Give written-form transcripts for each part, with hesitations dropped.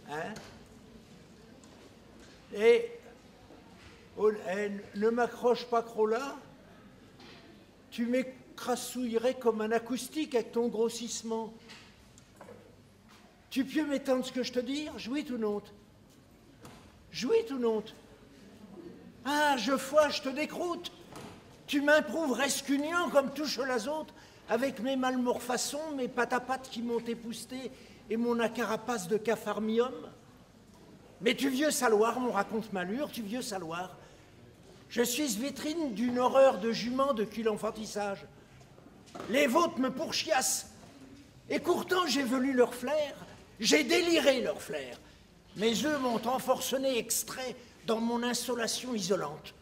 Hein? Et ne m'accroche pas trop là. Tu m'écrasouillerais comme un acoustique avec ton grossissement. Tu peux m'étendre ce que je te dis? Jouis ou non? Jouis ou non? Ah, je te décroute. Tu m'improuves rescugnant comme touche les autres, avec mes malmorfaçons, mes patapates qui m'ont épousté et mon acarapace de capharmium. Mais tu vieux saloir, mon raconte malure, tu vieux saloir. Je suis vitrine d'une horreur de jument de cul enfantissage. Les vôtres me pourchiassent. Et pourtant j'ai velu leur flair, j'ai déliré leur flair. Mes œufs m'ont enforcené extrait dans mon insolation isolante.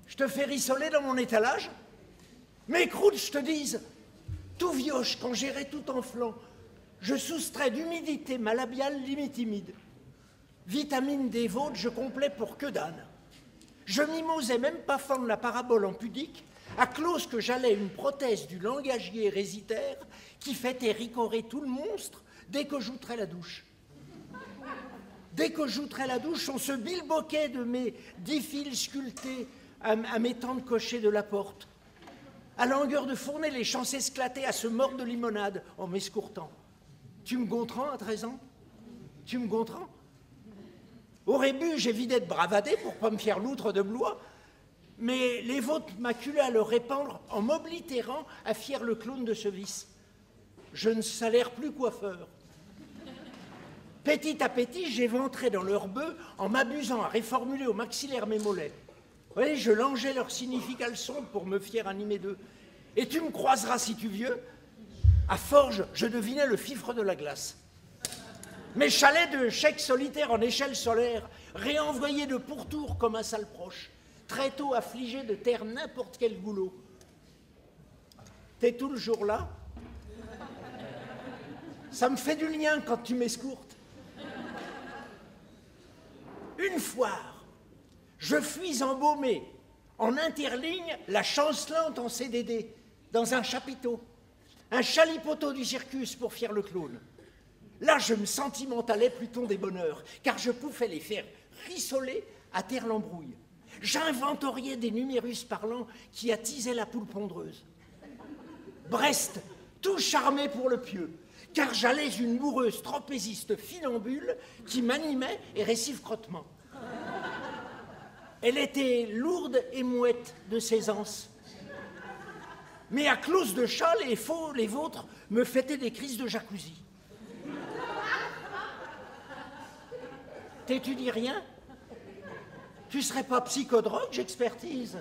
Je te fais rissoler dans mon étalage? Mes croûtes, je te dise, tout vioche quand j'irai tout en flanc. Je soustrais d'humidité ma labiale limite timide. Vitamine des vôtres, je complais pour que d'âne. Je m'imosais même pas fendre la parabole en pudique, à cause que j'allais une prothèse du langagier résitaire qui fait ricorer tout le monstre dès que j'outerais la douche. Dès que j'outerais la douche, on se bilboquait de mes 10 fils sculptés à mes temps de cocher de la porte. À longueur de fournée, les champs s'esclataient à se mordre de limonade en m'escourtant. Tu me gontrans à 13 ans? Tu me gontrans? Au rébut, j'évitais de bravader pour pas me faire loutre de blois, mais les vôtres m'acculaient à le répandre en m'oblitérant à fier le clown de ce vice. Je ne salaire plus coiffeur. Petit à petit, j'éventrais dans leurs bœufs en m'abusant à réformuler au maxillaire mes mollets. Oui, je langeais leur significalson pour me fier animer d'eux. Et tu me croiseras si tu vieux. À Forges, je devinais le fifre de la glace. Mes chalets de chèques solitaires en échelle solaire, réenvoyés de pourtour comme un sale proche, très tôt affligés de taire n'importe quel goulot. T'es tout le jour là? Ça me fait du lien quand tu m'escourtes. Une foire, je fuis embaumé, en interligne, la chancelante en CDD, dans un chapiteau, un chalipoteau du circus pour faire le clown. Là, je me sentimentalais Pluton des bonheurs, car je pouvais les faire rissoler à terre l'embrouille. J'inventoriais des numérus parlants qui attisaient la poule pondreuse. Brest, tout charmé pour le pieu, car j'allais une moureuse trapéziste finambule qui m'animait et récif crottement. Elle était lourde et mouette de ses anses. Mais à close de chat, les vôtres me fêtaient des crises de jacuzzi. T'étudies rien? Tu serais pas psychodrogue, j'expertise.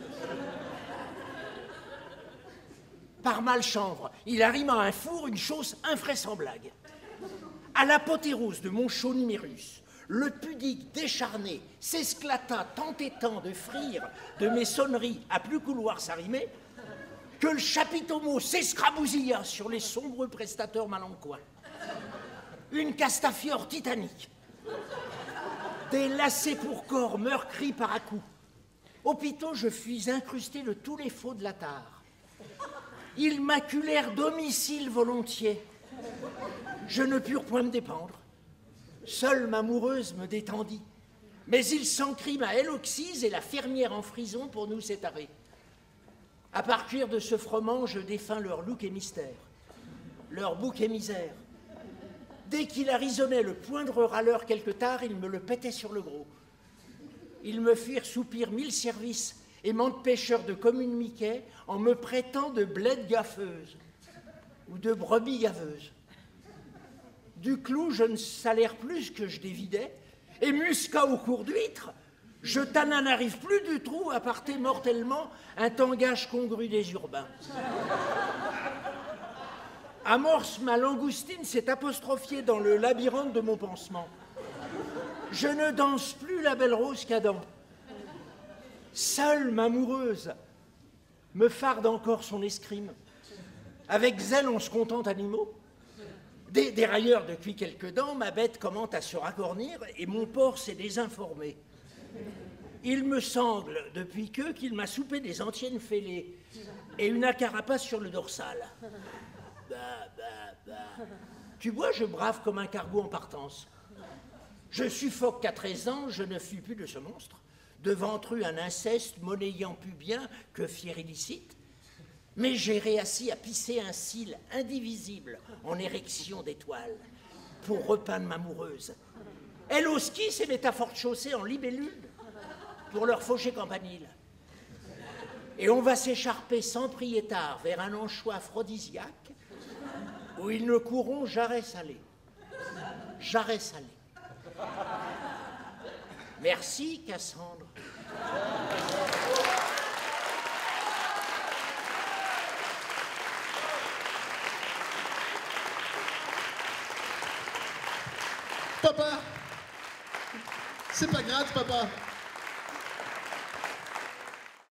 Par malchanvre, il arrive à un four une chose invraisemblable. À l'apothéose de mon chaud numérus, le pudique décharné s'esclata tant et tant de frire de mes sonneries à plus couloir s'arrimer, que le chapiteau s'escrabousilla sur les sombreux prestateurs malencoins. Une castafiore titanique, des lacets pour corps meurtris par à coups. Hôpitaux, je fus incrusté de tous les faux de la tare. Ils maculèrent domicile volontiers. Je ne purent point me dépendre. Seule m'amoureuse me détendit. Mais il s'encrime à Eloxise et la fermière en frison pour nous séparer. À partir de ce froment, je défins leur look et mystère, leur bouc et misère. Dès qu'il arrisonnait le poindre râleur quelque tard, ils me le pétaient sur le gros. Ils me firent soupir 1000 services, aimant de pêcheurs de commune Mickey, en me prêtant de bled gaffeuse ou de brebis gaveuse. Du clou, je ne salaire plus que je dévidais, et muscat au cours d'huître, je n'arrive plus du trou à parter mortellement un tangage congru des urbains. Amorce, ma langoustine s'est apostrophiée dans le labyrinthe de mon pansement. Je ne danse plus la belle rose qu'Adam. Seule m'amoureuse me farde encore son escrime. Avec zèle, on se contente animaux. Des dérailleurs depuis quelques dents, ma bête commente à se racornir et mon porc s'est désinformé. Il me semble, depuis qu'il m'a soupé des antiennes fêlées et une acarapace sur le dorsal. Bah. Tu vois, je brave comme un cargo en partance. Je suffoque qu'à 13 ans, je ne fus plus de ce monstre, de ventru un inceste monnayant pubien que fier illicite, mais j'ai réassis à pisser un cil indivisible en érection d'étoiles pour repeindre m'amoureuse. Elle au ski, c'est métaphore chaussée en libellule pour leur faucher campanile. Et on va s'écharper sans prier tard vers un anchois aphrodisiaque où ils ne courront jarret salé. Jarret salé. Merci, Cassandre. Papa! C'est pas grave, papa!